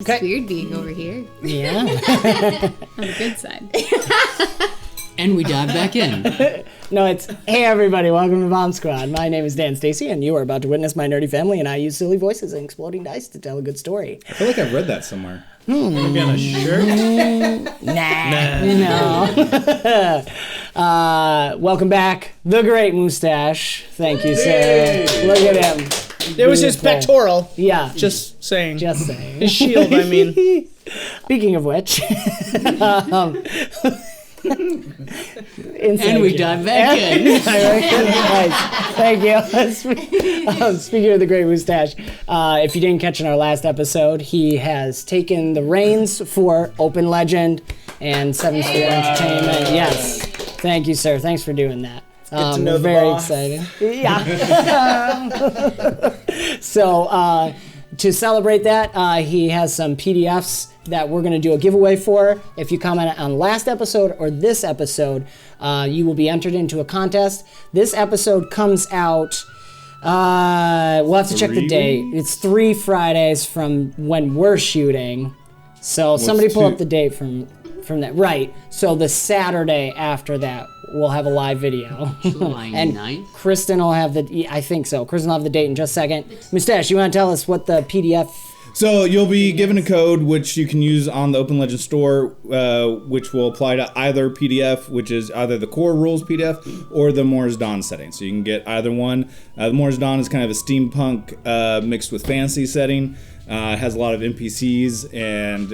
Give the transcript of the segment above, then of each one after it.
It's weird being over here. Yeah. On the good side. And we dive back in. No, it's, hey everybody, welcome to BombSquad. My name is Dan Stacy, and you are about to witness my nerdy family, and I use silly voices and exploding dice to tell a good story. I feel like I've read that somewhere. Maybe on a shirt? No. Welcome back, the great mustache. Thank you, sir. Look at him. It was his pectoral. Yeah. Just saying. Just saying. His shield, I mean. Speaking of which, and we dive back in. Nice. Thank you. Speaking of the great mustache, if you didn't catch in our last episode, he has taken the reins for Open Legend and 7th Sphere Entertainment. Yes. Thank you, sir. Thanks for doing that. Get to know we're the very boss. excited. Yeah. So, to celebrate that, he has some PDFs that we're going to do a giveaway for. If you comment on last episode or this episode, you will be entered into a contest. This episode comes out, we'll have to check the date. It's 3 Fridays from when we're shooting. So somebody pull up the date from that. Right. So the Saturday after that, we'll have a live video. July and 9th? Kristen will have I think so. Kristen will have the date in just a second. Mustache, you want to tell us what the PDF... So you'll be given a code which you can use on the Open Legend store, which will apply to either PDF, which is either the core rules PDF or the Moore's Dawn setting. So you can get either one. The Moore's Dawn is kind of a steampunk mixed with fantasy setting. It has a lot of NPCs and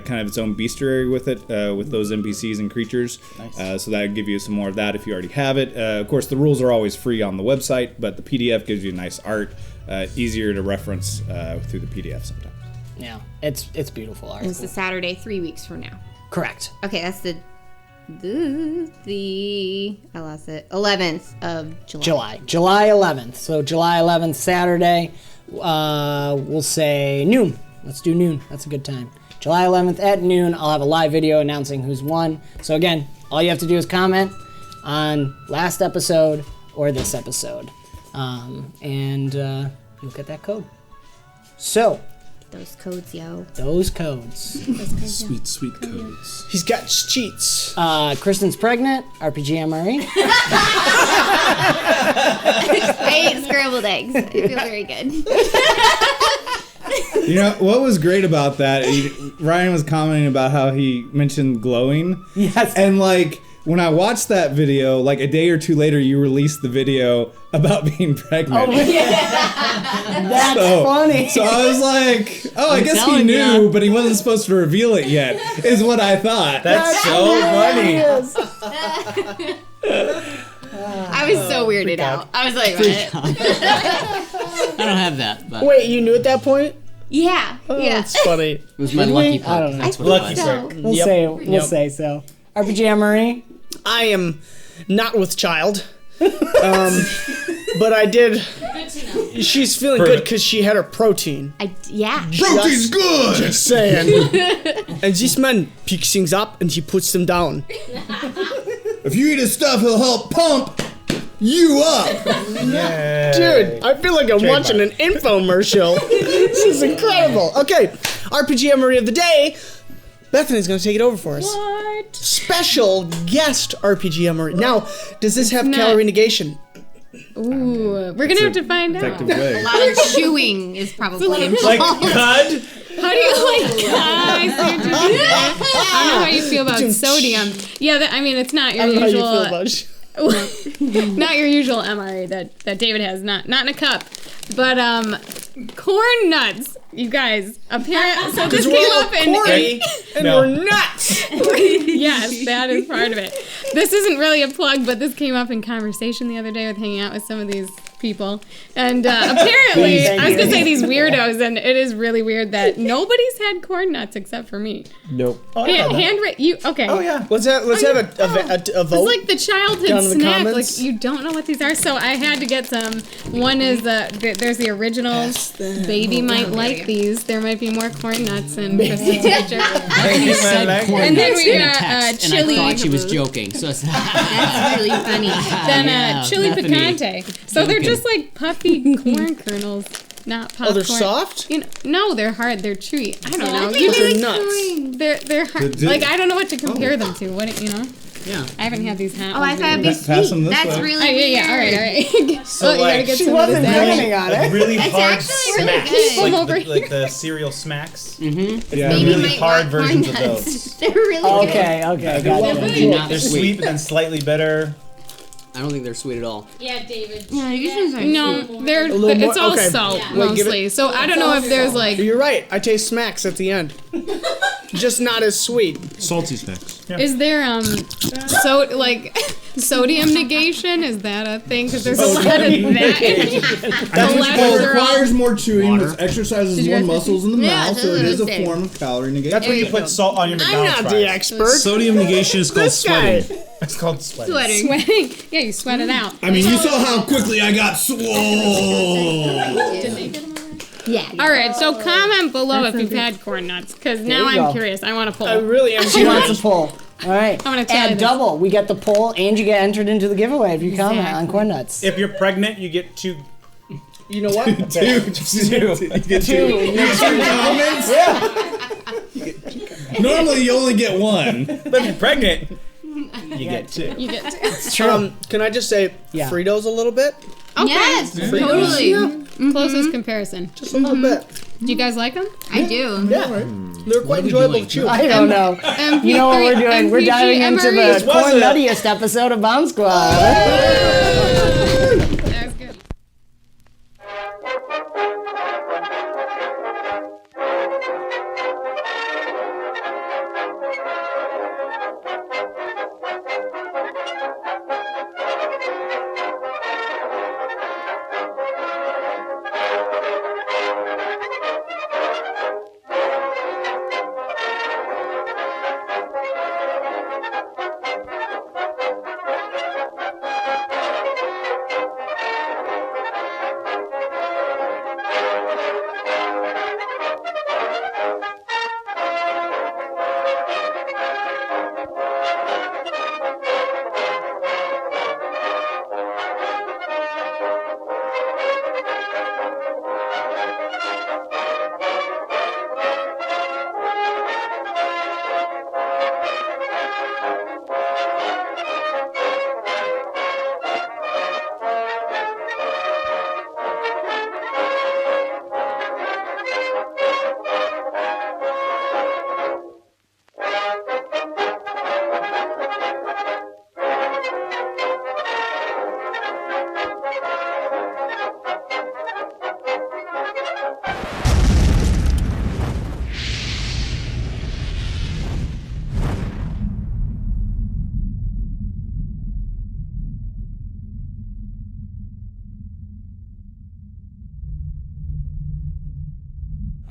kind of its own bestiary with it, with those NPCs and creatures. Nice. So that would give you some more of that if you already have it. Of course, the rules are always free on the website, but the PDF gives you nice art, easier to reference through the PDF sometimes. Yeah, it's beautiful art. It's the Saturday 3 weeks from now. Correct. Okay, that's the I lost it. 11th of July. July 11th. So July 11th, Saturday. We'll say noon. Let's do noon. That's a good time. July 11th at noon, I'll have a live video announcing who's won. So again, all you have to do is comment on last episode or this episode. And you'll get that code. So, Those codes, yo. those codes. Sweet, sweet codes. He's got cheats. Kristen's pregnant, RPG MRE. I ate scrambled eggs. I feel very good. You know, what was great about that, Ryan was commenting about how he mentioned glowing. Yes. And like, when I watched that video, like a day or two later, you released the video about being pregnant. Oh, yeah. That's funny. So I was like, I guess he knew, but he wasn't supposed to reveal it yet, is what I thought. That's so funny. I was so weirded out. I was like, what? I don't have that, but Wait, you knew at that point? Yeah. Oh, yeah. that's funny. it was my lucky I don't pick. know. That's what Lucky it was. pick. We'll say so. RPG MRE. I am not with child. But I did. Good to know. She's feeling good because she had her protein. Yeah. Protein's good! Just saying. And this man picks things up and he puts them down. If you eat his stuff, he'll help pump you up. Dude, I feel like I'm watching an infomercial. This is incredible. Okay, RPG Memory of the day. Bethany's gonna take it over for us. What? Special guest RPG Memory. Now, does this have not- calorie negation? Ooh, we're gonna have to find out. Effective way. A lot of chewing is probably involved. Like cud? How do you like I don't know how you feel about sodium. Yeah, I mean, it's not your I don't know how you usual. feel about it. Not your usual MRE that David has. Not in a cup, but corn nuts. You guys, apparently, so this came up in. And we're nuts. Yes, that is part of it. This isn't really a plug, but this came up in conversation the other day with hanging out with some of these people. And apparently, I was going to say these weirdos, and it is really weird that nobody's had corn nuts except for me. Nope. Okay. Oh yeah. Let's have a vote. It's like the childhood Down in the snack. comments. Like, you don't know what these are, so I had to get some. One is there's the originals. Baby might like these. There might be more corn nuts in Kristen's picture. He said corn And then nuts we in a got text, chili. and I thought she was joking. So it's That's really funny. Then Yeah, chili Bethany. picante. So they're just like puffy corn kernels. not popcorn. Oh, they're soft? No, they're hard. They're chewy. I don't know. They're nuts. They're hard. Like, I don't know what to compare them to. What, Yeah. I haven't had these hot Oh, I ones thought it'd be Pass them sweet. this That's way. really weird. yeah, all right. So, you gotta like, get She some of wasn't this planning on it. really It's hard actually really smacks. good. Come Like, over like the cereal smacks. Mm-hmm. Yeah. Maybe really might hard want corn versions of nuts. those. They're really good. Okay, gotcha. They're not They're sweet, but then slightly bitter. I don't think they're sweet at all. Yeah, David. Yeah, these ones are No, they're little more- it's all okay. salt Wait, give mostly. So I don't know if there's like You're right. I taste smacks at the end. Just not as sweet. Salty smacks. is there sodium negation? Is that a thing? Because there's a lot of that. It requires more chewing, which exercises you more guys muscles in the Yeah, mouth, that's so what it I is a was saying. form of calorie negation. That's when you put salt on your I'm McDonald's not fries. the expert. Sodium negation is called This guy. sweating. It's called sweating. Sweating. Sweating. Yeah, you sweat it out. I mean, you saw how quickly I got swole. Yeah. All right, so comment below if you've had corn nuts, because now you I'm go. curious. I want to pull. I really am. She wants a pull. All right. I'm gonna try and this. double. We get the pull, and you get entered into the giveaway if you comment on corn nuts. If you're pregnant, you get 2. You know what? Two. You get two comments? Normally, you only get one. But if you're pregnant, you get 2. You get to. Can I just say Yeah. Fritos a little bit? Okay. Yes, totally. Closest comparison. Just a little bit. Do you guys like them? I do. Yeah. They're quite enjoyable to chew. I don't know. You know what we're doing? We're diving into the corn nuttiest episode of BombSquad. That's good.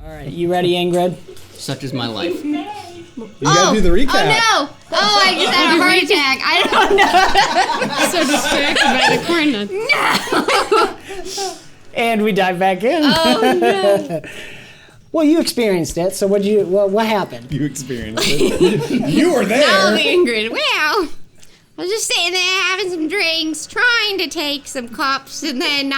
All right, you ready, Ingrid? Such is my life. You gotta do the recap. Oh no! Oh, I just had a heart attack. I don't know. So distracted by the corn nuts. And we dive back in. Oh no! Well, you experienced it, so what happened? You experienced it. You were there. I'll be Ingrid. Well, I was just sitting there having some drinks, trying to take some cups, and then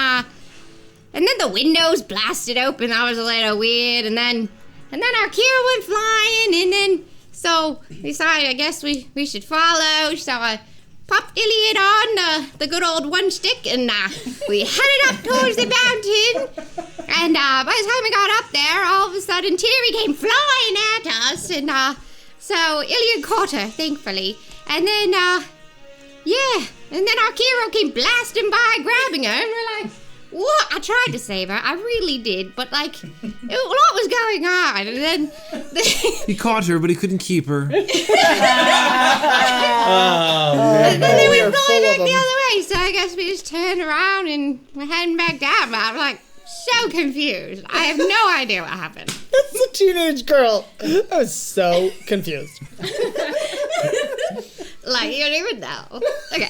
the windows blasted open. That was a little weird, and then Arkeero went flying, and then so we decided I guess we should follow. So I popped Ilyad on the good old one stick, and we headed up towards the mountain. And by the time we got up there, all of a sudden Tiri came flying at us, and so Ilyad caught her, thankfully. And then and then Arkeero came blasting by, grabbing her, and we're like, what? I tried to save her, I really did, but like, what was going on? And then He caught her, but he couldn't keep her. and then they we are went full flying of back the them. other way, so I guess we just turned around and we're heading back down, but I'm like, so confused. I have no idea what happened. That's a teenage girl. I was so confused. Like, you don't even know. Okay.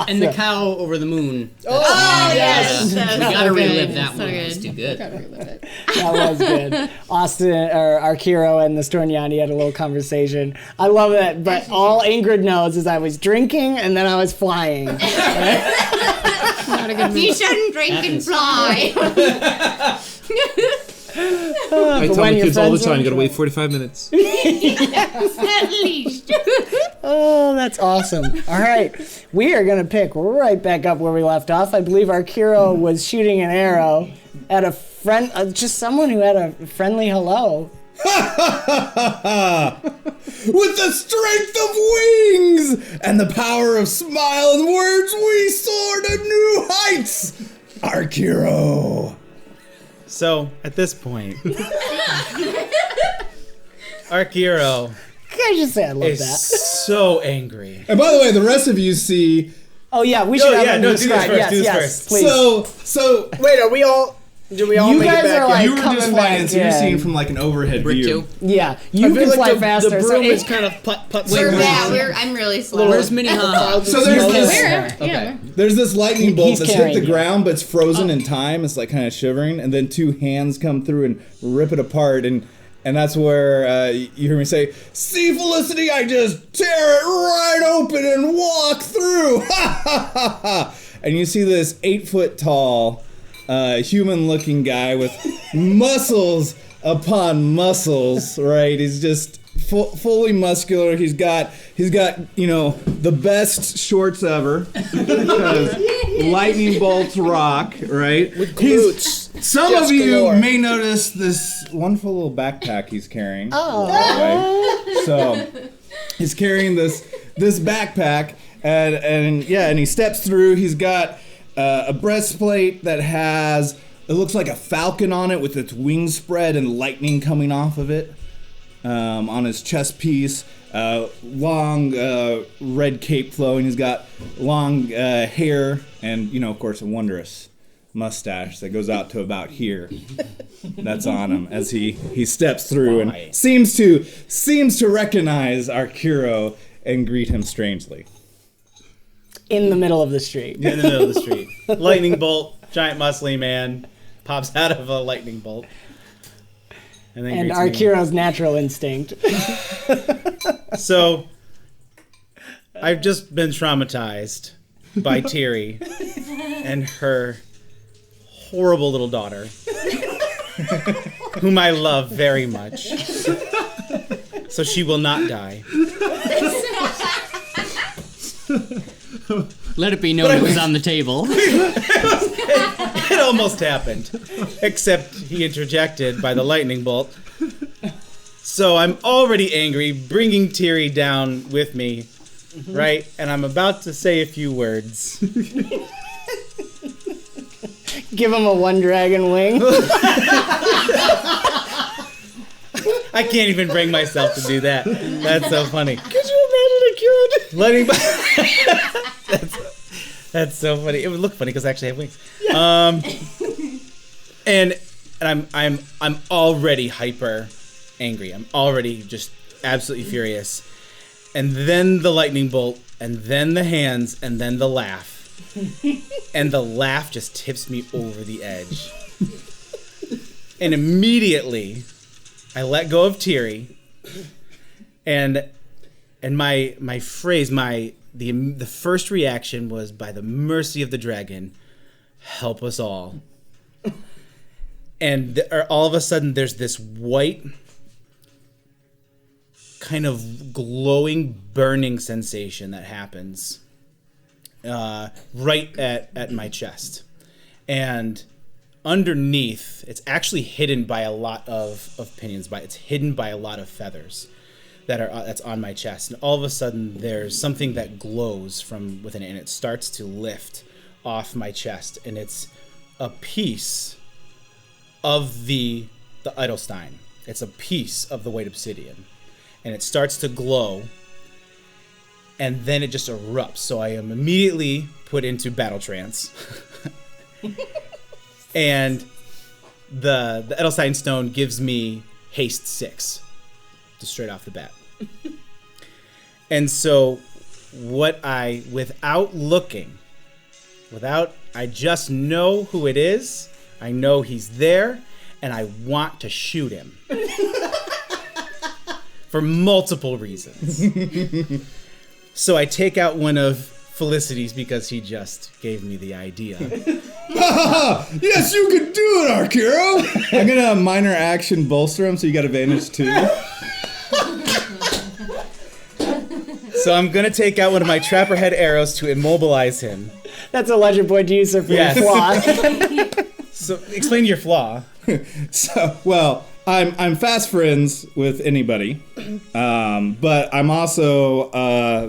And the cow over the moon. Oh, yes. We gotta relive that one. It's too good. That was good. Austin or Arkeero and the Storniani had a little conversation. I love it, but all Ingrid knows is I was drinking and then I was flying. Not a good You move. should run, drink, and fly. I tell my when your kids all the friends time, are you gotta wait 45 minutes. At least. Oh, that's awesome. All right. We are going to pick right back up where we left off. I believe Arkeero was shooting an arrow at a friend, just someone who had a friendly hello. With the strength of wings and the power of smile and words, we soar to new heights. Arkeero. So, at this point, Arkeero Can I just say I love is that? so angry. And by the way, the rest of you see. Oh, yeah, we should have them do this describe. first, Yes, do this yes, first. please. So Wait, are we all? Do we all You make guys it back are in? like- you were just coming flying, back so you're in. seeing from like an overhead Brick view. two. Yeah, I you feel can fly like the faster. broom so is kind of putt I'm really slow. Where's Minnehaha? So there's this. Where? Yeah. There's this lightning bolt He's that's hit carrying the you. ground, but it's frozen in time. It's like kind of shivering, and then two hands come through and rip it apart, and that's where you hear me say, "See, Felicity, I just tear it right open and walk through." Ha ha ha ha! And you see this 8-foot tall, human-looking guy with muscles upon muscles. Right? He's just fully muscular. He's got the best shorts ever because lightning bolts rock, right? With glutes. Some Just of you galore. may notice this wonderful little backpack he's carrying. Oh. So he's carrying this backpack and he steps through. He's got a breastplate that has, it looks like a falcon on it with its wings spread and lightning coming off of it. On his chest piece, long red cape flowing. He's got long hair and, of course, a wondrous mustache that goes out to about here. That's on him as he steps through and seems to recognize Arkeero and greet him strangely. in the middle of the street. In the middle of the street. Lightning bolt, giant muscly man, pops out of a lightning bolt. And then greets me. Arkeero's natural instinct. So, I've just been traumatized by Tiri and her horrible little daughter, whom I love very much. So she will not die. Let it be known it was on the table. It almost happened, except he interjected by the lightning bolt. So I'm already angry, bringing Tiri down with me, right? And I'm about to say a few words. Give him a one dragon wing. I can't even bring myself to do that. That's so funny. Could you imagine a kid? Letting that's so funny. It would look funny because I actually have wings. And I'm already hyper angry. I'm already just absolutely furious. And then the lightning bolt, and then the hands, and then the laugh. And the laugh just tips me over the edge. And immediately I let go of Tiri, and my phrase, the first reaction was, by the mercy of the dragon, help us all. And all of a sudden there's this white, kind of glowing, burning sensation that happens right at my chest. And underneath, it's actually hidden by a lot of pinions. It's hidden by a lot of feathers that's on my chest. And all of a sudden, there's something that glows from within it, and it starts to lift off my chest. And it's a piece of the Edelstein. It's a piece of the white obsidian. And it starts to glow, and then it just erupts. So I am immediately put into battle trance. And the Edelstein stone gives me haste 6, just straight off the bat. And so without looking, I just know who it is. I know he's there, and I want to shoot him. For multiple reasons. So I take out one of felicities because he just gave me the idea. Yes, you can do it, Arkeero. I'm gonna minor action bolster him, so you got advantage too. So I'm gonna take out one of my trapper head arrows to immobilize him. That's a legend point to use for your flaw. So explain your flaw. So, well, I'm fast friends with anybody, but I'm also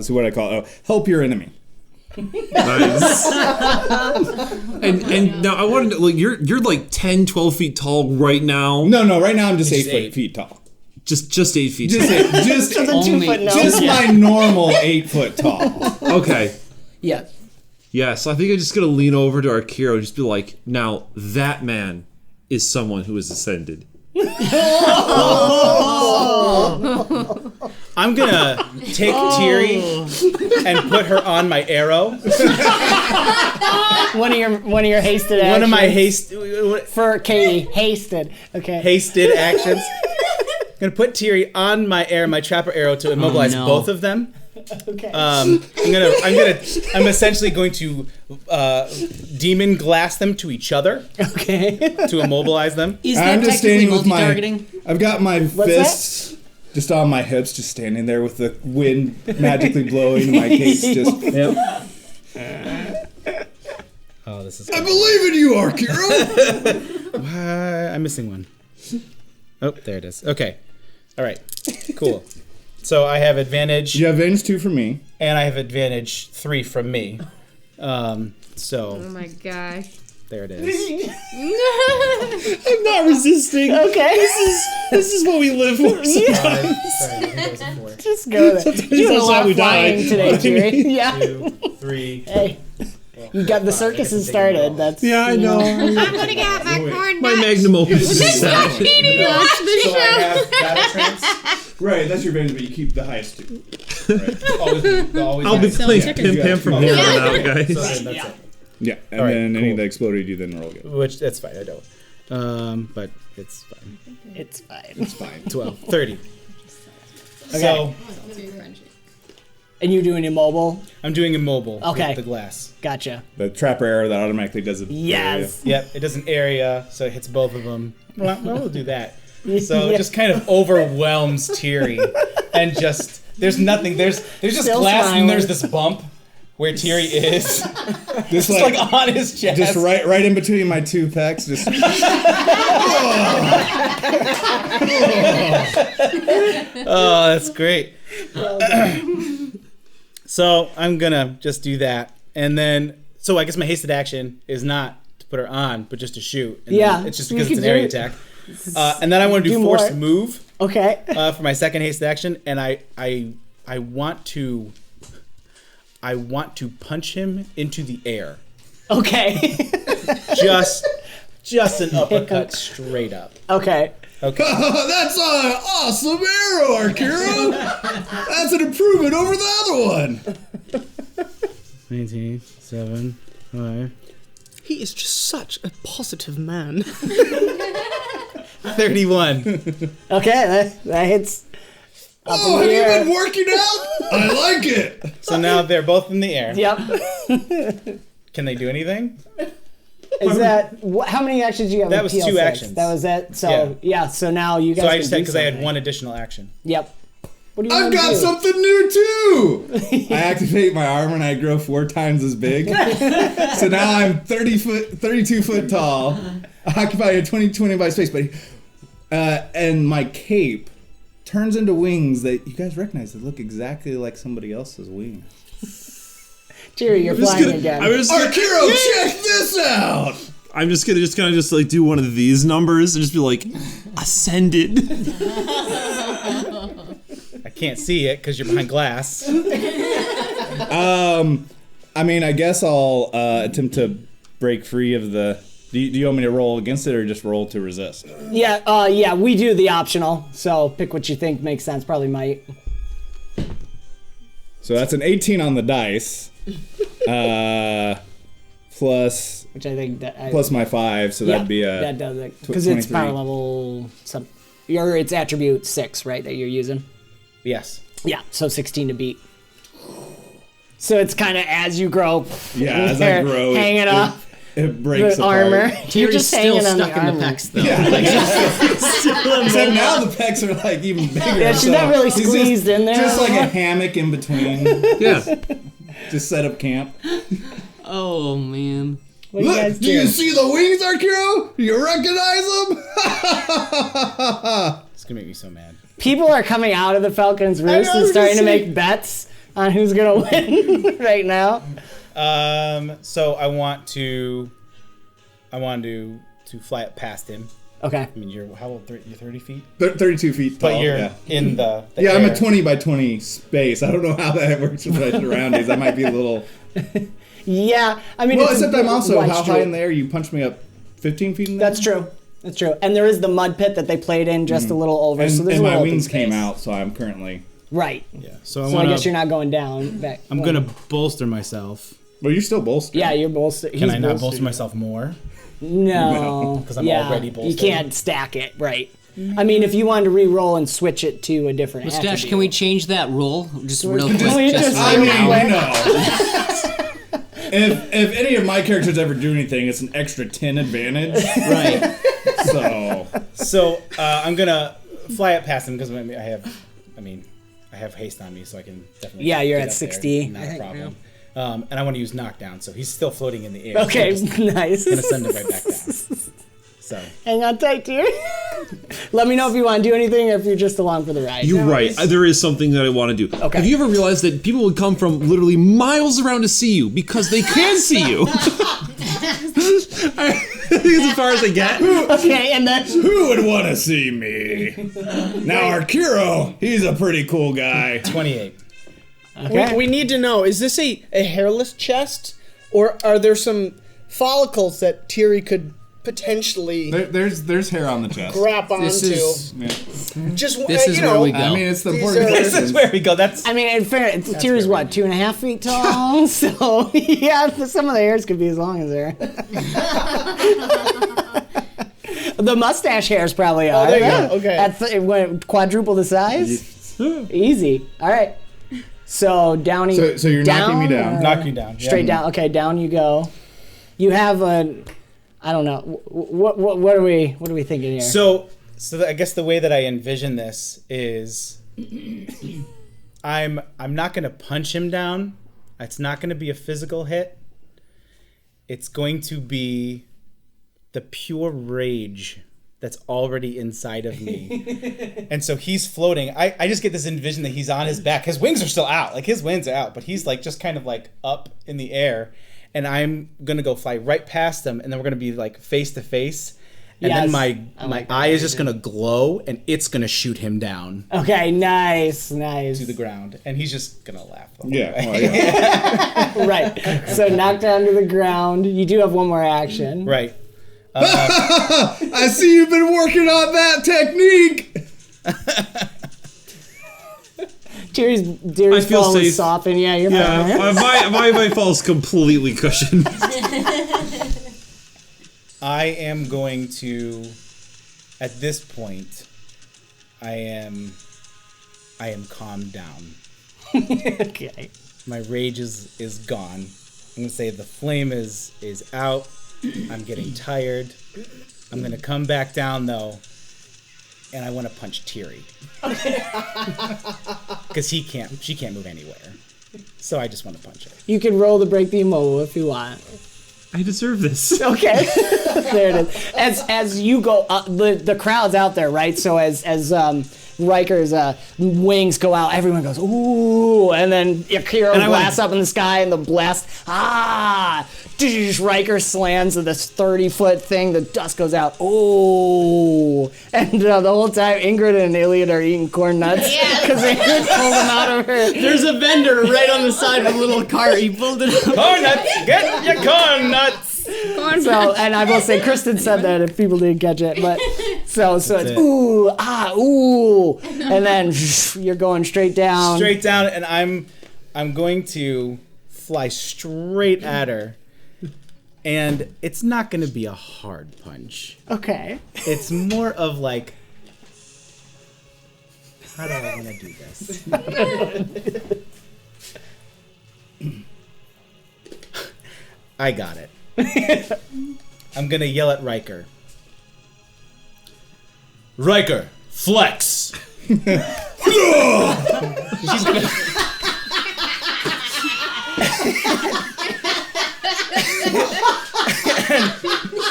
so what do I call it? Oh, help your enemy. Nice. and now I wanted to, like, you're like 10, 12 feet tall right now. No, right now I'm just Just 8 feet tall. Just 8 feet Just tall. just The 2 foot no. just my normal 8 foot tall. Okay. Yeah. Yeah, so I think I'm just gonna lean over to Arkeero and just be like, now that man is someone who has ascended. I'm gonna take Tiri and put her on my arrow. One of your hasted actions. One of my for Katie, hasted. Okay. hasted actions. I'm gonna put Tiri on my trapper arrow to immobilize both of them. Okay. I'm essentially going to demon glass them to each other. Okay. To immobilize them. Is I'm that just technically standing with multi-targeting? I've got my fists just on my hips, just standing there with the wind magically blowing and my cape's just. Yep. Oh, this is. I believe in you, Arkeero. I'm missing one. Oh, there it is. Okay. All right. Cool. So I have advantage. You have advantage 2 from me. And I have advantage 3 from me. So Oh my gosh. there it is. I'm not resisting. Okay. This is what we live for. Sorry, I think it was a 4. Just go there. You're doing a that's lot how of we flying die. today, Tiri. Yeah. 2, 3. Hey. You got the circuses started. That's Yeah, I know. I'm gonna get out my corn My nuts. magnum opus is Stop set. eating watch the So I show. have battle trance. Right, that's your advantage, but you keep the highest 2. Right. Always I'll be have- playing chicken. Pim Pam from here on out, guys. So then that's it. Yeah, and All right, then any cool. that exploded, you then roll again. Which that's fine. I don't. But it's fine. It's fine. It's fine. 12, 30. Okay. So And you're doing immobile? I'm doing immobile Okay. with the glass. Gotcha. The trapper arrow that automatically does it. Yes. Yep, it does an area, so it hits both of them. Well, we'll do that. So Yeah. it just kind of overwhelms Tiri, and just there's nothing. There's just Still glass, smiling. and there's this bump where Tiri is, Just like on his chest. just right in between my 2 pecs. Just Oh, that's great. So I'm gonna just do that, and then so I guess my hasted action is not to put her on, but just to shoot. And Yeah, then it's just you because can it's an area do- attack. And then I want to do Do forced more. move Okay. for my second hasted action, and I want to punch him into the air, Okay. just an uppercut straight up. Okay. Okay. that's an awesome arrow, Arkeero. That's an improvement over the other one. 19, 7, 5. He is just such a positive man. 31. Okay, that hits. Up Oh, in have the you air. been working out? I like it. So now they're both in the air. Yep. Can they do anything? Is that how many actions do you have? That with was 2 PL6? actions. That was it. So yeah. So now you guys. So I can just do had because I had something. one additional action. Yep. What do you I've want to got do? something new too. I activate my armor and I grow 4 times as big. So now I'm 32 foot tall. I occupy a 20 by space, but and my cape turns into wings that you guys recognize that look exactly like somebody else's wings. Tiri, you're flying again. Arkeero, check this out! I'm just gonna kind of like do one of these numbers and just be like, ascended. I can't see it because you're behind glass. I mean, I guess I'll attempt to break free of the. Do you want me to roll against it or just roll to resist? Yeah, we do the optional. So pick what you think makes sense. Probably might. So that's an 18 on the dice. Plus Which I think that. plus my 5, so that'd be a. that does it because it's 23. power level. It's attribute 6, right? That you're using. Yes. Yeah, so 16 to beat. So it's kind of as you grow. Yeah, as I grow, hanging up. It breaks The apart. armor. You're Tiri's just still hanging on stuck in the armor. pecs, though. Yeah. Like, still Except now the pecs are like even bigger. Yeah, she's not really he's squeezed in there. Just like a hammock in between. Yeah. Just set up camp. oh, man. What do you guys do you do? see the wings, Arkeero? Do you recognize them? It's gonna make me so mad. People are coming out of the Falcon's Roost and starting to make bets on who's gonna win right now. So I want to fly up past him. Okay. I mean, you're how old? You're 30 feet. 32 feet tall. But you're yeah. in the Yeah, I'm air. a 20 by 20 space. I don't know how that works with my surroundings. I might be a little. Yeah, I mean. Well, it's except a I'm also wide how street. high in the air? You punched me up 15 feet in the air? That's true. That's true. And there is the mud pit that they played in just a little over. And, so there's and a my little wings open came space. out, so I'm currently. Right. Yeah. So I guess you're not going down. Back. I'm gonna bolster myself. Well, you're still bolstered. Yeah, you're bolstered. Can I not bolster myself more? No. Because I'm already bolstered. You can't stack it, right? I mean, if you wanted to re-roll and switch it to a different Mustache, attribute. can we change that roll? Just real quick. Can we just I mean, Anyway. no. if any of my characters ever do anything, it's an extra 10 advantage. Right. So I'm gonna fly up past him because I have haste on me, so I can definitely. Yeah, you're get at up there, 60. Not a problem. And I want to use knockdown, so he's still floating in the air. Okay, So I'm just nice. gonna send him right back down. So Hang on tight, dear. Let me know if you want to do anything or if you're just along for the ride. You're right. There is something that I want to do. Okay. Have you ever realized that people would come from literally miles around to see you because they can see you? I think it's as far as they get. Okay, and then Who would want to see me? Now, Arkeero, he's a pretty cool guy. 28. okay. We need to know, is this a hairless chest? Or are there some follicles that Tiri could potentially There's hair on the chest. grab onto? This is Just this is you where know, we go. I mean, it's the These important are- This questions. is where we go. That's I mean, in fairness, Tiri's what, 2.5 feet tall? So, yeah, some of the hairs could be as long as there. The mustache hairs probably are. there you go, okay. When quadruple the size? Easy. All right. So, downy. So you're knocking me down. or- knock you down. Straight down. Okay, down you go. You have a, I don't know. What are we thinking here? So I guess the way that I envision this is, I'm not gonna punch him down. It's not gonna be a physical hit. It's going to be the pure rage that's already inside of me. And so he's floating. I just get this envision that he's on his back. His wings are still out. Like his wings are out, but he's like just kind of like up in the air. And I'm gonna go fly right past him, and then we're gonna be like face to face. And Yes. then I my like that eye is just gonna glow, and it's gonna shoot him down Okay, nice. to the ground, and he's just gonna laugh. the whole Yeah, way. well, yeah. Right. So knock down to the ground. You do have one more action. Right. I see you've been working on that technique. Tiri's I feel fall is safe. softened. Yeah, you're Yeah, fine. my fall's completely cushioned. I am going to, at this point, I am calmed down. Okay. My rage is gone. I'm gonna say the flame is out. I'm getting tired. I'm gonna come back down though, and I want to punch Tiri because she can't move anywhere. So I just want to punch her. You can roll to break the immobile if you want. I deserve this. Okay. There it is. As you go up, the crowd's out there, right? So as Ryker's wings go out, everyone goes, ooh, and then Arkeero blasts up in the sky, and the blast, Ryker slams to this 30-foot thing, the dust goes out, ooh, and the whole time Ingrid and Ilyad are eating corn nuts, because Ingrid pulled them out of her. There's a vendor right on the side of a little cart. He pulled it up. Corn nuts! Get your corn nuts! So, and I will say, Kristen said that if people didn't catch it, but so it's it. ooh, ooh, and then you're going straight down. Straight down, and I'm going to fly straight at her, and it's not going to be a hard punch. Okay. It's more of like, how do I want to do this? I got it. I'm gonna yell at Ryker. Ryker, flex. She's gonna.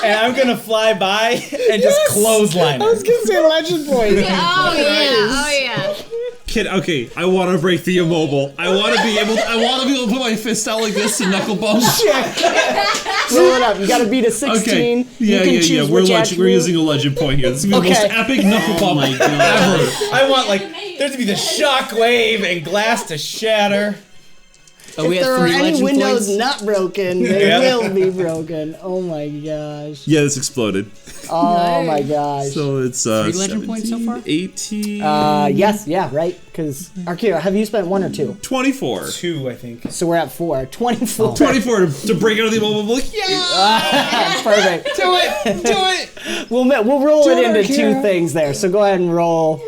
and I'm gonna fly by and just clothesline her. I was gonna say legend point. Oh yeah. Kid, okay, I want to break the immobile. I want to be able to put my fist out like this and knuckle bump. Roll it up. You gotta beat a 16. Okay. You Yeah, can yeah, choose yeah. which We're attribute. using a legend point here. This is gonna be the most epic knuckle bump ever. I want there to be the shockwave and glass to shatter. Oh, we If there have are 3 any legend windows points. not broken, they Yeah. will be broken. Oh my gosh. Yeah, this exploded. Oh my gosh. So it's 3 legend points so far? 18. Yes, yeah, right. Because Arkeero, have you spent 1 or 2? 24. 2, I think. So we're at 4. 24. 24 to break out of the immobile. Like, yeah. Perfect. Do it. We'll roll it into Arkeero. 2 things there. So go ahead and roll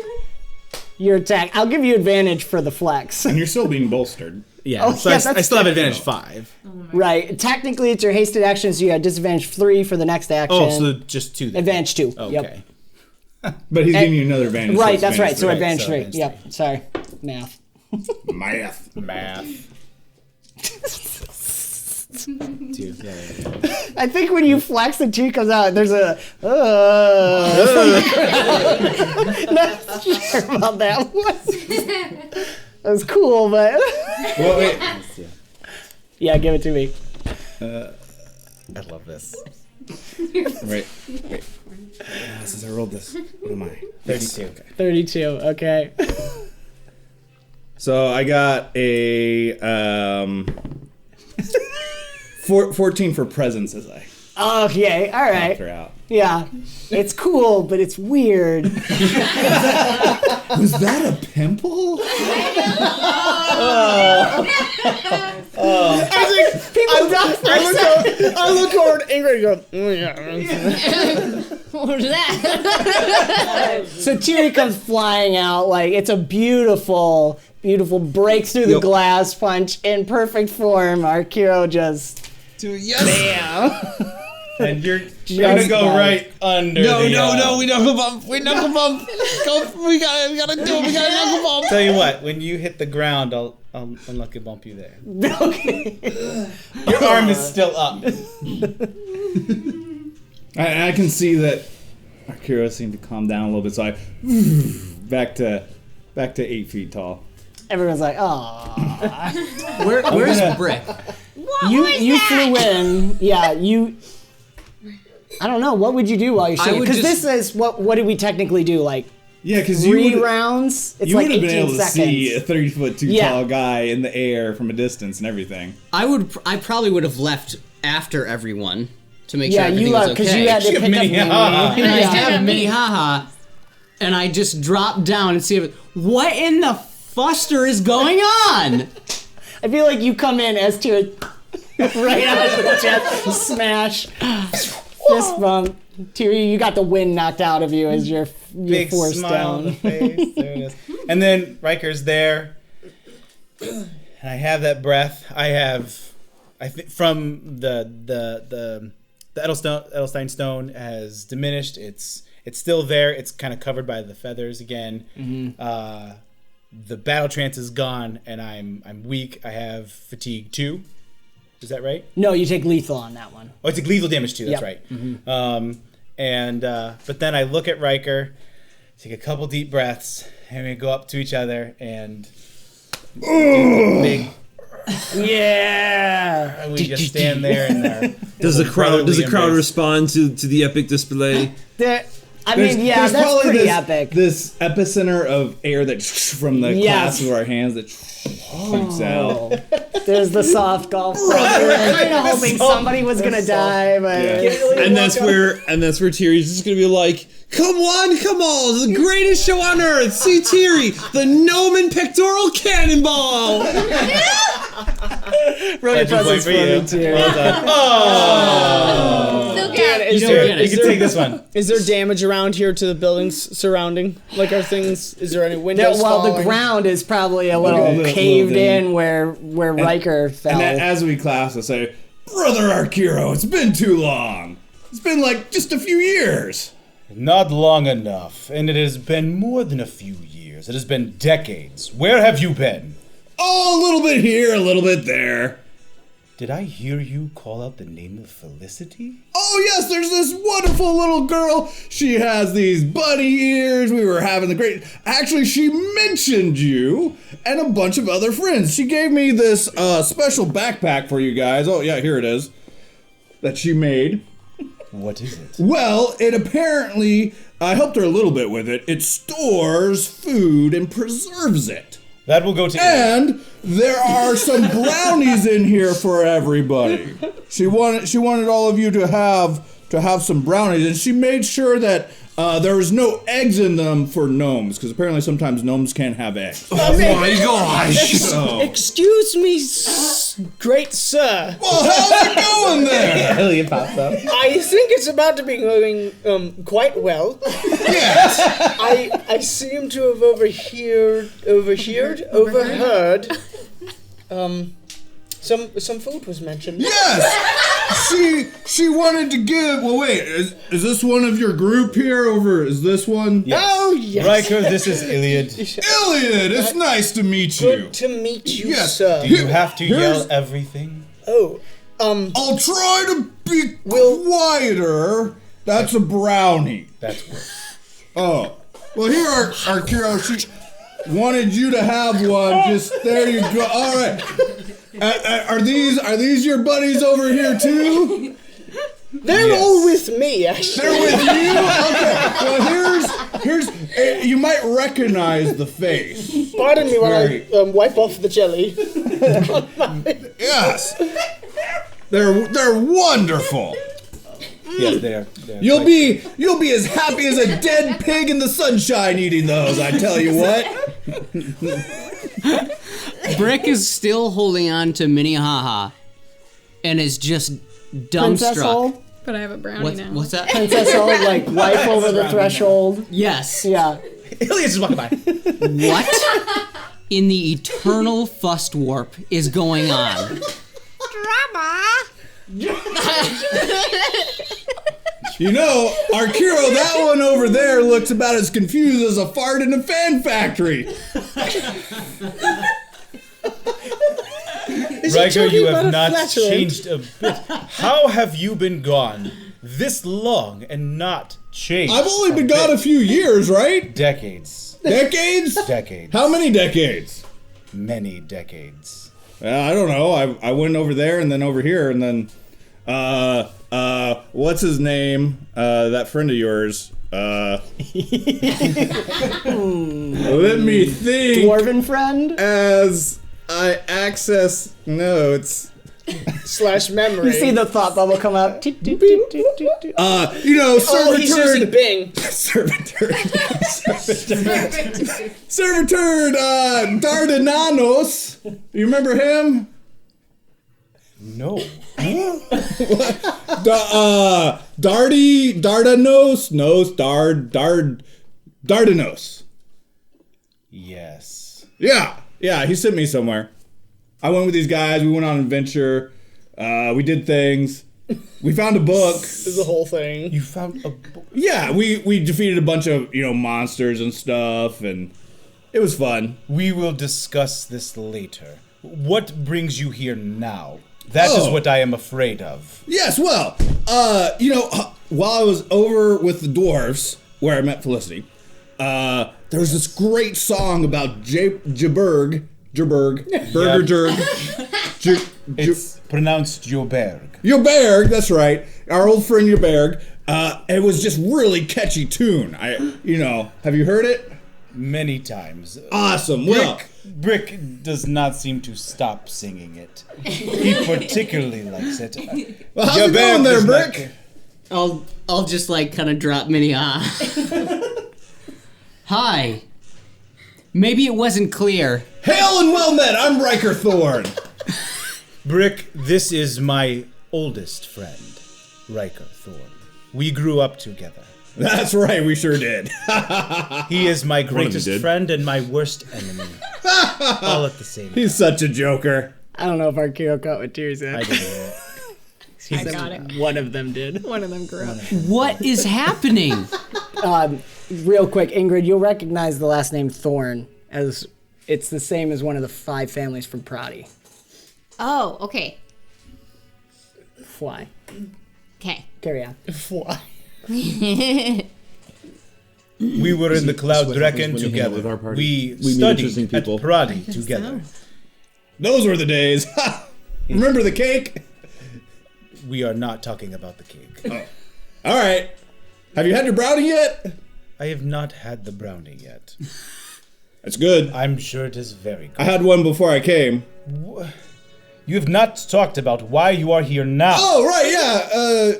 your attack. I'll give you advantage for the flex. And you're still being bolstered. Yeah, Oh, so yeah, I that's still have advantage 5. Right. Technically, it's your hasted action, so you have disadvantage 3 for the next action. Oh, so just 2 then. Advantage 2. Okay. Yep. But he's giving you another advantage. Right, so that's right. So three. advantage so 3. advantage Yep. Sorry. Math. Math. Two. Yeah. I think when you flex and T comes out, there's a. Not sure about that one. That was cool, but. Well, wait. Yeah, give it to me. I love this. Wait. Since I rolled this, what am I? 32. 32. Okay. So I got a 14 for presence as I Okay. All knocked right. her out. Yeah. It's cool, but it's weird. Was that a pimple? I look over at Ingrid and go, What was that? So Tiri comes flying out like it's a beautiful breaks through the glass punch in perfect form. Arkeero just bam. And you're gonna go got it. right under. No, the, we knuckle bump. We knuckle bump. We gotta do it. We gotta knuckle bump. Tell you what, when you hit the ground, I'll unlucky bump you there. Okay. Your arm is still up. I can see that Arkeero seemed to calm down a little bit, so I back to 8 feet tall. Everyone's like, oh. Where's Brick? You flew in. Yeah, you. I don't know. What would you do while you're shooting? would Because just- this is what did we technically do? Like Yeah, because you 3 would rounds? It's you like would have 18 been able to seconds. see a 30-foot Yeah. tall guy in the air from a distance and everything. I probably would have left after everyone to make Yeah, sure everything you was left because okay. you had to You pick up mini me. haha. And I Yeah. have Minnehaha, and I just drop down and see what in the fuster is going on. I feel like you come in as Tiri right out of the chest, smash, fist bump. Tiri, you got the wind knocked out of you as you're Big forced smile on the down. face. There it is. And then Riker's there, and I have that breath. I think from the Edelstein stone has diminished. It's still there. It's kind of covered by the feathers again. The battle trance is gone, and I'm weak. I have fatigue 2. Is that right? No, you take lethal on that one. Oh, it's a lethal damage 2. That's Yep. right. But then I look at Ryker, take a couple deep breaths, and we go up to each other and do a big. Yeah. And we just stand there and Does the crowd embrace. respond to the epic display? That's probably pretty this, epic. This epicenter of air that from the Yes. clasp of our hands that shoots out. There's the soft golf. We were kind of hoping somebody was gonna die, but And that's where Tiri's just gonna be like, "Come on, come on! The greatest show on earth! See Tiri, the Gnomon pectoral cannonball!" Road presence for you. for Tiri. Well done. Still got Is You there, don't get it. You can take this one. is there damage around here to the buildings surrounding? Like, are things? Is there any windows? Well, the falling? ground is probably a little Okay. caved Little in where Ryker fell. And then as we clasp, I say, Brother Arkeero, it's been too long. It's been like just a few years. Not long enough, and it has been more than a few years. It has been decades. Where have you been? Oh, a little bit here, a little bit there. Did I hear you call out the name of Felicity? Oh, yes, there's this wonderful little girl. She has these bunny ears. We were having the great... Actually, she mentioned you and a bunch of other friends. She gave me this special backpack for you guys. Oh, yeah, here it is. That she made. What is it? Well, it apparently... I helped her a little bit with it. It stores food and preserves it. That will go to And there are some brownies in here for everybody. She wanted all of you to have some brownies, and she made sure that there was no eggs in them for gnomes, because apparently sometimes gnomes can't have eggs. Oh my gosh! Excuse me, great sir. Well, how's it going there? Ilyad pops up. I think it's about to be going quite well. Yes. I seem to have overheard some food was mentioned. Yes. She wanted to give. Well, wait. Is this one of your group here? Is this one? Yes. Oh yes. Ryker, this is Ilyad. Ilyad, it's nice to meet you. Good to meet you, Yes. sir. Do you have to yell everything? Oh, I'll try to be quieter. That's a brownie. That's worse. Oh. Well, here, Arkeero, she wanted you to have one. Just there you go. All right. Are these your buddies over here too? they're all with me, actually. They're with you? Okay. Well, here's you might recognize the face. Pardon me while I wipe off the jelly. Yes. They're wonderful. Yes, they are. You'll be as happy as a dead pig in the sunshine eating those, I tell you what. Brick is still holding on to Minnehaha and is just Princess dumbstruck. hold? But I have a brownie now. What's that? Princess hold, like wipe over the threshold. Yes. Yeah. Ilyad's just walking by. What in the eternal fust warp is going on? Drama. You know, Arkeero, that one over there looks about as confused as a fart in a fan factory. Ryker, you have not changed a bit. How have you been gone this long and not changed? I've only been gone a few years, right? Decades. Decades? Decades. How many decades? Many decades. I don't know. I went over there and then over here and then, what's his name? That friend of yours. Let me think. Dwarven friend? As I access notes. / memory. You see the thought bubble come up. Servitor. He's using Bing. Servitor. Servitor Dardanos. You remember him? No. Dardanos. Yes. Yeah, he sent me somewhere. I went with these guys, we went on an adventure, we did things, we found a book. This is the whole thing. You found a book? Yeah, we defeated a bunch of, monsters and stuff, and it was fun. We will discuss this later. What brings you here now? That is what I am afraid of. Yes, well, while I was over with the dwarves, where I met Felicity, there was this great song about Jerberg. It's pronounced Joberg. Joberg, that's right. Our old friend Joberg. It was just really catchy tune. Have you heard it? Many times. Awesome. Brick does not seem to stop singing it. He particularly likes it. Well, how's it going there, Brick? I'll just kind of drop Minnehaha. Hi. Maybe it wasn't clear. Hail and well met. I'm Ryker Thorn. Brick, this is my oldest friend, Ryker Thorn. We grew up together. That's right, we sure did. He is my greatest friend and my worst enemy. All at the same time. He's such a joker. I don't know if Arkeero caught what Tiri said. I didn't hear it. I got it. One of them did. One of them grew up. What is happening? Real quick, Ingrid, you'll recognize the last name Thorn as it's the same as one of the 5 families from Prodi. Oh, okay. Fly. Okay. Carry on. Why? We were in the Cloud what happens Draken when you hang out together. with our party. We We meet studied interesting at people. Prodi together. Those were the days. Remember the cake? We are not talking about the cake. All right. Have you had your brownie yet? I have not had the brownie yet. That's good. I'm sure it is very I good. had one before I came. You have not talked about why you are here now. Oh, right, yeah.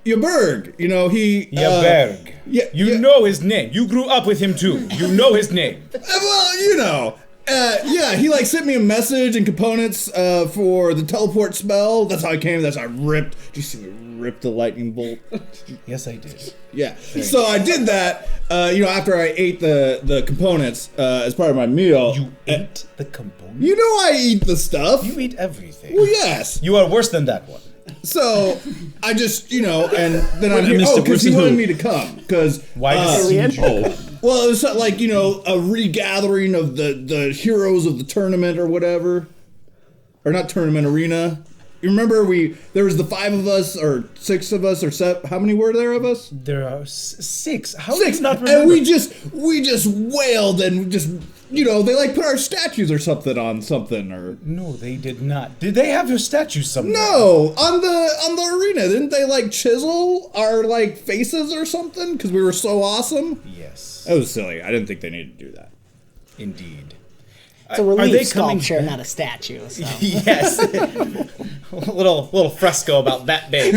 Yaberg. You know, he... Yaberg. yeah, You yeah. know his name. You grew up with him too. You know his name. Well, you know. Yeah, he like sent me a message and components for the teleport spell. That's how I came. That's how I ripped. Did you see me rip the lightning bolt? Yes, I did. Yeah. So I did that. After I ate the components as part of my meal. You ate the component. You know I eat the stuff. You ate everything. Well, yes. You are worse than that one. So I just, and then I'm I here. missed Oh, it. because he Where's the wanted who? me to come. Because Why does he need you to come? well, it was like, a regathering of the heroes of the tournament or whatever. Or not tournament, arena. You remember there was the 5 of us, or 6 of us, or 7, how many were there of us? There are 6. How 6. do you not remember? And we just wailed and just, they like put our statues or something on something or... No, they did not. Did they have your statue somewhere? No, on the arena, didn't they like chisel our like faces or something? Because we were so awesome. Yes, That was silly. I didn't think they needed to do that. indeed. It's a Are they relief coming- sculpture, not a statue. So. Yes. a little fresco about that big.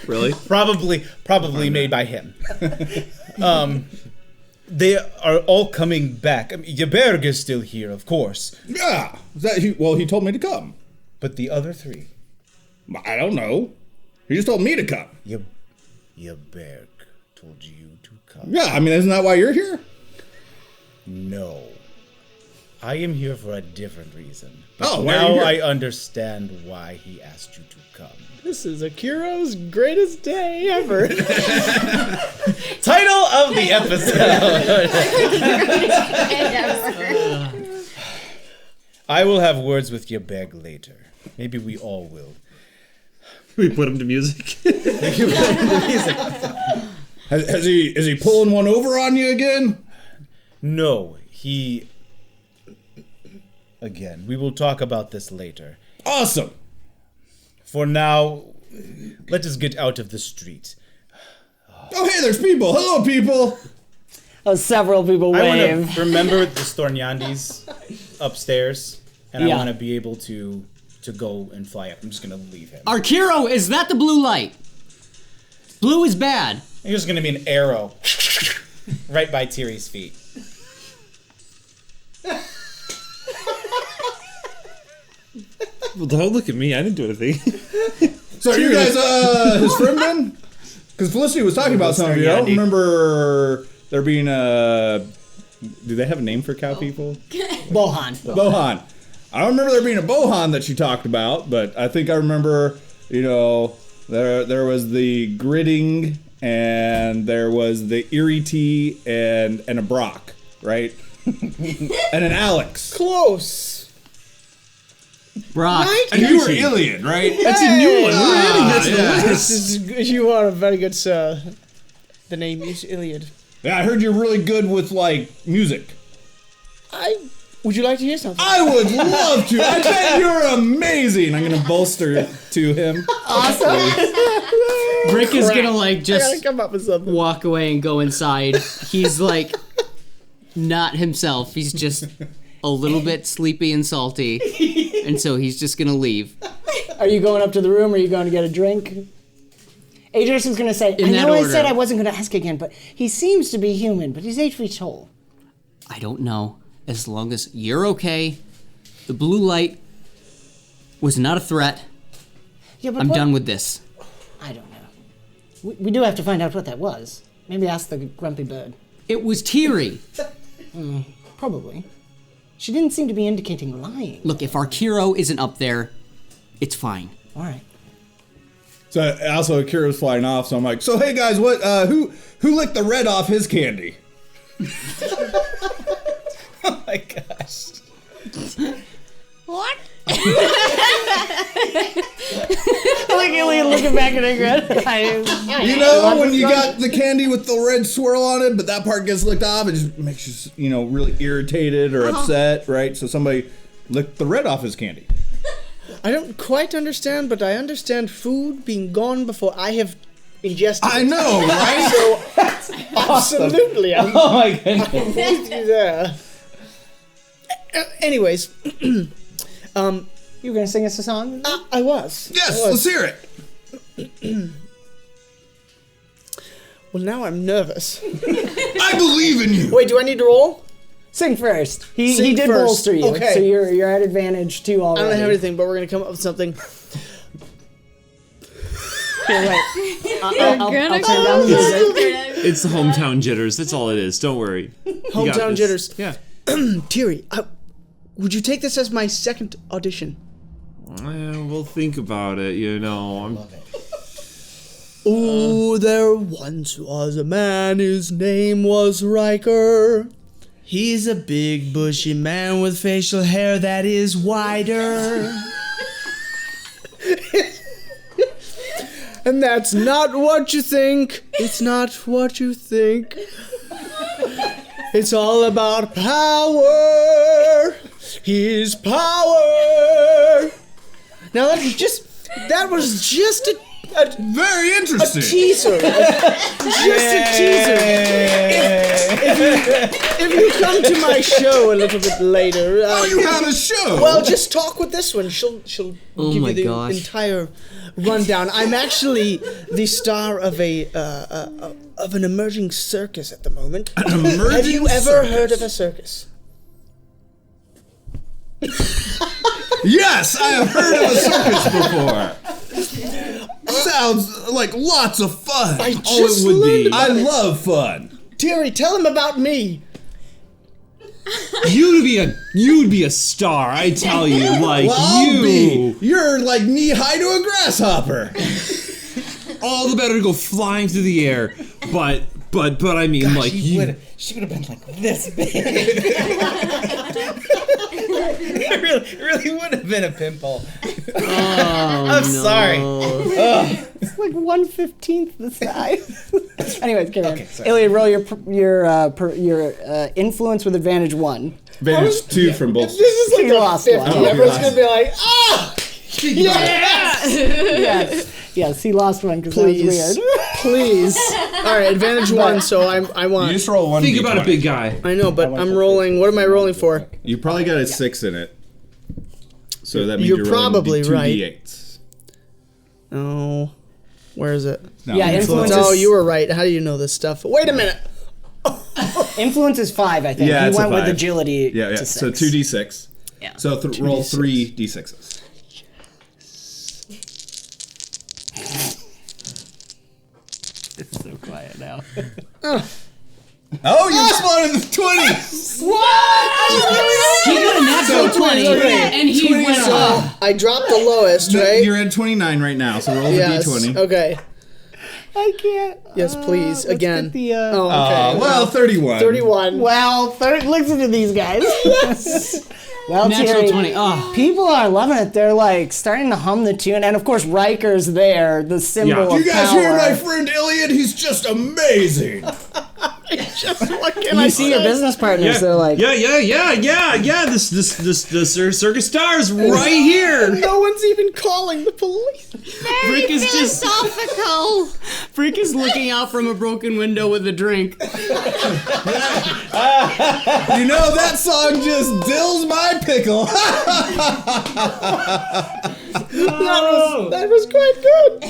Really? Probably made by him. They are all coming back. I mean, Yaberg is still here, of course. Yeah. He told me to come. But the other 3. I don't know. He just told me to come. Yaberg told you to come. Yeah, I mean, isn't that why you're here? No. I am here for a different reason. But Oh, why are you now here? I understand why he asked you to come. This is Arkeero's greatest day ever. Title of the episode. I will have words with Yaberg later. Maybe we all will. We put him to music. Is he pulling one over on you again? No, he... Again, we will talk about this later. Awesome. For now, let us get out of the street. Oh, hey, there's people. Hello, people. Several people I wave. want to remember the Stornyandis upstairs, and Yeah. I want to be able to go and fly up. I'm just going to leave him. Arkeero, is that the blue light? Blue is bad. There's just going to be an arrow right by Tiri's feet. Well, don't look at me. I didn't do anything. So are you guys his friend then? Because Felicity was talking about some of you. I don't remember there being a... Do they have a name for cow people? Bohan. Bohan. I don't remember there being a Bohan that she talked about, but I think I remember, there was the Gritting, and there was the Erie Tea, and a Brock, right? And an Alex. Close. Brock. And you were Ilyad, right? That's a new one. We're adding that to the This is, you are a very good sir. The name is Ilyad. Yeah, I heard you're really good with, music. Would you like to hear something? I would love to. I bet you're amazing. I'm going to bolster to him. Rick is gonna I gotta just come up with something. walk away and go inside. He's not himself. He's just a little bit sleepy and salty. And so he's just gonna leave. Are you going up to the room or are you going to get a drink? Adris is going to say, In I that know I order. said I wasn't going to ask again, but he seems to be human, but he's 8 feet tall. I don't know. As long as you're okay. The blue light was not a threat. Yeah, but I'm what- done with this. I don't know. We do have to find out what that was. Maybe ask the grumpy bird. It was Tiri. Probably. She didn't seem to be indicating lying. Look, if Arkeero isn't up there, it's fine. All right. So also Arkeero's flying off, so I'm like, so hey guys, what who licked the red off his candy? Oh my gosh. What? Like Ilyad looking back at Ingrid. You know when you got the candy with the red swirl on it, but that part gets licked off, it just makes you, really irritated or upset, right? So somebody licked the red off his candy. I don't quite understand, but I understand food being gone before I have ingested I it. know, right? So, absolutely. I'm Oh my goodness. with you there. Anyways, You were gonna sing us a song? I was. Yes, I was. let's hear it. Well, now I'm nervous. I believe in you. Wait, do I need to roll? Sing first. He Sing did first. bolster you, Okay. so you're at advantage too I already. don't have anything, but we're gonna come up with something. Here, wait. I'll gonna turn down the music. It's the hometown jitters. That's all it is. Don't worry. You got Hometown this. jitters. Yeah. Tiri, would you take this as my second audition? We'll think about it. Oh, there once was a man, his name was Ryker. He's a big bushy man with facial hair that is wider. And that's not what you think. It's not what you think. It's all about power. His power. Now that was just a Very interesting. teaser. Just a teaser. If you come to my show a little bit later, Oh, you have a show. well, just talk with this one. She'll Oh give my you the gosh. entire rundown. I'm actually the star of an emerging circus at the moment. Have you ever heard of a circus? Yes, I have heard of a circus before. Sounds like lots of fun. I just learned I about it. love fun. Tiri, tell him about me. You'd be a star, I tell you. Like Well, I'll you. be. You're like knee high to a grasshopper. All the better to go flying through the air. But I mean, like you. She would have been like this big. It really would have been a pimple. I'm sorry. It's like 1/15 the size. Anyways, carry on. Ilyad, roll your influence with advantage 1. Advantage 2 from both. This is like You a lost 50. one. Everyone's gonna be like, ah! Yes, he lost one because that was Please, weird. please. All right, advantage 1. So I You want. just roll one. Think about D20. it, big guy. I know, but I'm rolling. What am I rolling for? You probably got a 6 in it. So that means You're you're rolling probably two right. D8s. Oh, where is it? No, Yeah, influence Oh, is, you were right. How do you know this stuff? Wait a minute. influence is 5, I think. Yeah, he it's a went with 5. agility Yeah. to 6. So 2d6. Yeah. So roll 3 d6s. It's so quiet now. Oh, you spotted the 20. He got a natural 20, and he went off. I dropped the lowest, right? You're at 29 right now, so roll Yes. the d20. Okay. I can't. Yes, please. let's Again. get the, Oh, okay. Well, 31. 31. Well, listen to these guys. Well, Natural Tiri, 20. Oh. people are loving it. They're like starting to hum the tune, and of course, Ryker's there, the symbol Yeah. of You guys power. hear my friend Ilyad? He's just amazing. What can I You see your say? business partners. They're like, Yeah. This circus star's right here. No one's even calling the police. Brick is just Philosophical. Brick is looking out from a broken window with a drink. You know, that song just dills my pickle. That was quite good.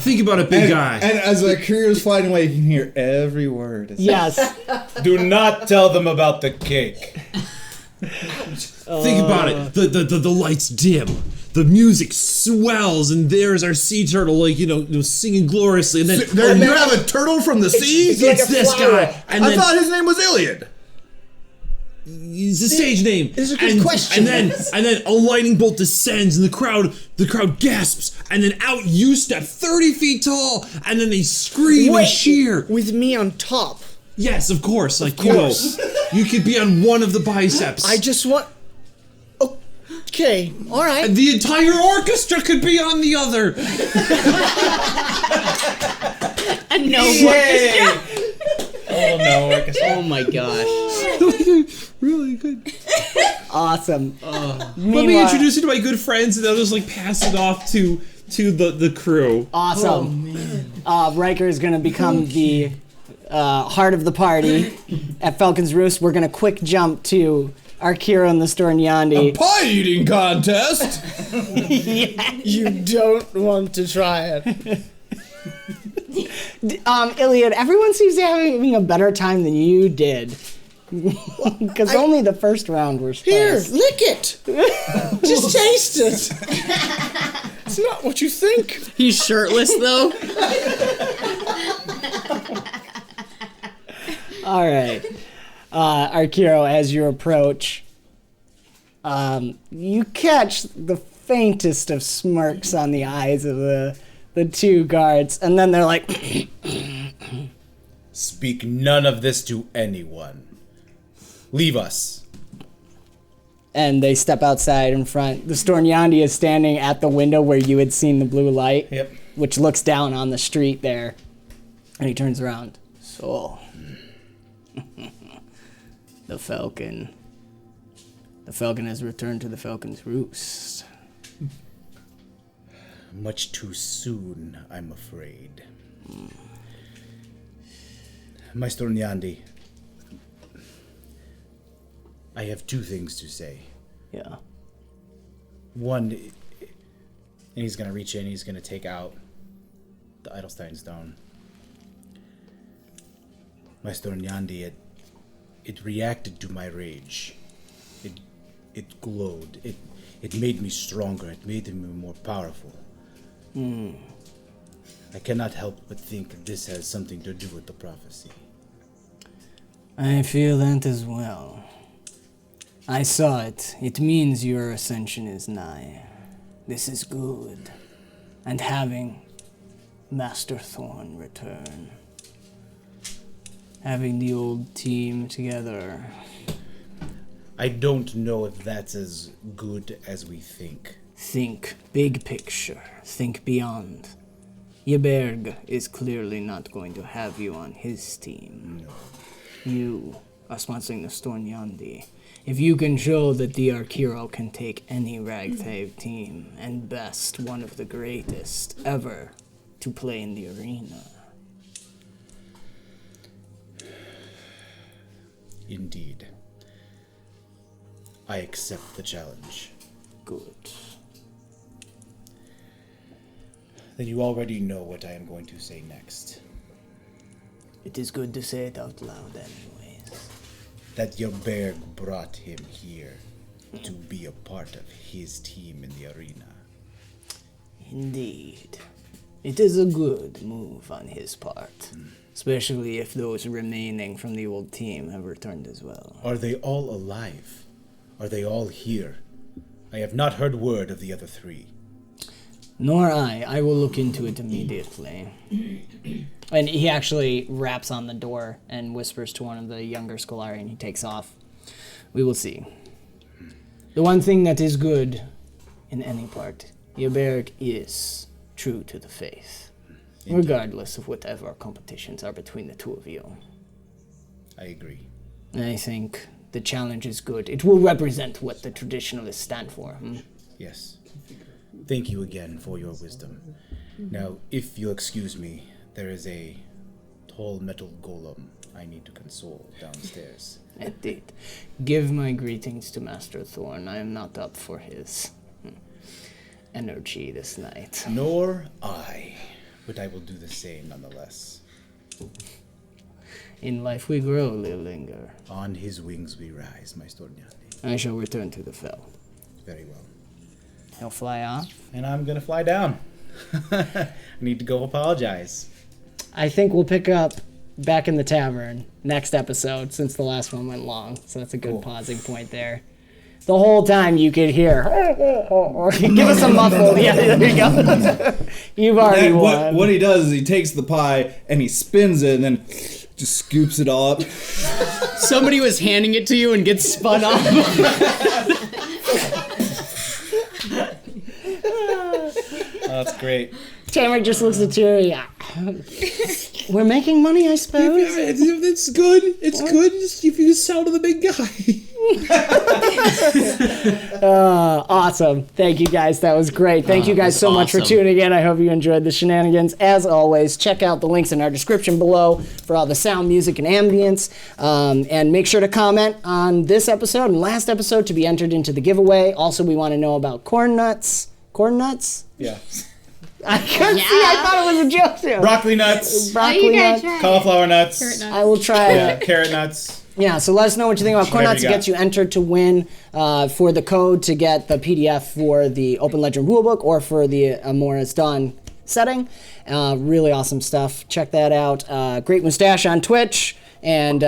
Think about it, big guy. And as Arkeero's flying away, you can hear every word. yes. Do not tell them about the cake. Think about it. The lights dim. The music swells, and there's our sea turtle, like, singing gloriously. And then You have a turtle from the sea? It's like it's a this flower. guy. And I then thought his name was Ilyad. It's a stage name. It's a good question. And then a lightning bolt descends, and the crowd gasps, and then out you step 30 feet tall, and then they scream and cheer. With me on top. Yes, of course. course. You could be on one of the biceps. I just want. Okay, all right. And the entire orchestra could be on the other. And no orchestra. Oh no, orchestra. Oh my gosh. Really good. Awesome. Let me introduce you to my good friends, and they'll just pass it off to the crew. Awesome. Ryker is going to become the heart of the party at Falcon's Roost. We're going to quick jump to Arkeero and the Stornyandi. A pie eating contest. You don't want to try it. Ilyad, everyone seems to be having a better time than you did. Because only the first round were Here, spiced. lick it. Just taste it. It's not what you think. He's shirtless though. All right. Arkeero, as you approach, you catch the faintest of smirks on the eyes of the two guards, and then they're like, Speak none of this to anyone. Leave us. and they step outside in front. The Stornyandi is standing at the window where you had seen the blue light, Yep. which looks down on the street there, and he turns around. Soule. The Falcon has returned to the Falcon's Roost. Much too soon, I'm afraid. My Stornyandi, I have two things to say. Yeah. One, and he's gonna reach in, he's gonna take out the Edelstein stone. My Stornyandi, it reacted to my rage. It glowed. It made me stronger. It made me more powerful. I cannot help but think this has something to do with the prophecy. I feel that as well. I saw it. It means your ascension is nigh. This is good. And having Master Thorn return. Having the old team together. I don't know if that's as good as we think. Think big picture. Think beyond. Yeberg is clearly not going to have you on his team. No. You are sponsoring the Stornyandi. If you can show that the Arkeero can take any ragtag team and best one of the greatest ever to play in the arena. Indeed. I accept the challenge. Good. Then you already know what I am going to say next. It is good to say it out loud anyways. That Yeberg brought him here to be a part of his team in the arena. Indeed. It is a good move on his part. Especially if those remaining from the old team have returned as well. Are they all alive? Are they all here? I have not heard word of the other three. Nor I. I will look into it immediately. And he actually raps on the door and whispers to one of the younger Scolari, and he takes off. We will see. The one thing that is good in any part, Yeberg is true to the faith. Indeed. Regardless of whatever competitions are between the two of you. I agree. I think the challenge is good. It will represent what the traditionalists stand for. Yes. Thank you again for your wisdom. Now, if you'll excuse me, there is a tall metal golem I need to console downstairs. Indeed. Give my greetings to Master Thorn. I am not up for his energy this night. Nor I, but I will do the same nonetheless. In life we grow, Littlinger. On his wings we rise, my Stornyandi. I shall return to the fell. Very well. He'll fly off. And I'm gonna fly down. I need to go apologize. I think we'll pick up back in the tavern next episode, since the last one went long. So that's a good pausing point there. The whole time you could hear, give us a muffled. Yeah, there you go. You've already won. What he does is he takes the pie and he spins it and then just scoops it all up. Somebody was handing it to you and gets spun off. Oh, that's great. Tamrick just looks at Tiri. We're making money, I suppose. It's good. It's good if you can sell to the big guy. Awesome. Thank you guys. That was great. Thank you guys so much for tuning in. I hope you enjoyed the shenanigans. As always, check out the links in our description below for all the sound, music, and ambience. And make sure to comment on this episode and last episode to be entered into the giveaway. Also, we want to know about corn nuts. Corn nuts? Yeah. I couldn't see. I thought it was a joke too. Broccoli nuts. Broccoli nuts. Cauliflower nuts. Carrot nuts. I will try Yeah, it. carrot nuts. Yeah, so let us know what you think about corn Whatever nuts. you It got. gets you entered to win for the code to get the PDF for the Open Legend rulebook or for the Amora's Dawn setting. Really awesome stuff. Check that out. Great Mustache on Twitch, and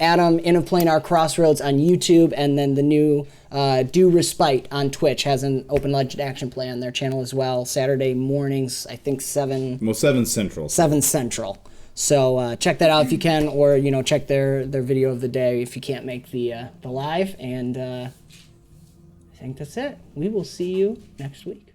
Adam in of Planar Crossroads on YouTube, and then the new Do Respite on Twitch has an Open Legend action play on their channel as well. Saturday mornings, I think 7 Central. 7 Central. So check that out if you can, or check their video of the day if you can't make the live. And I think that's it. We will see you next week.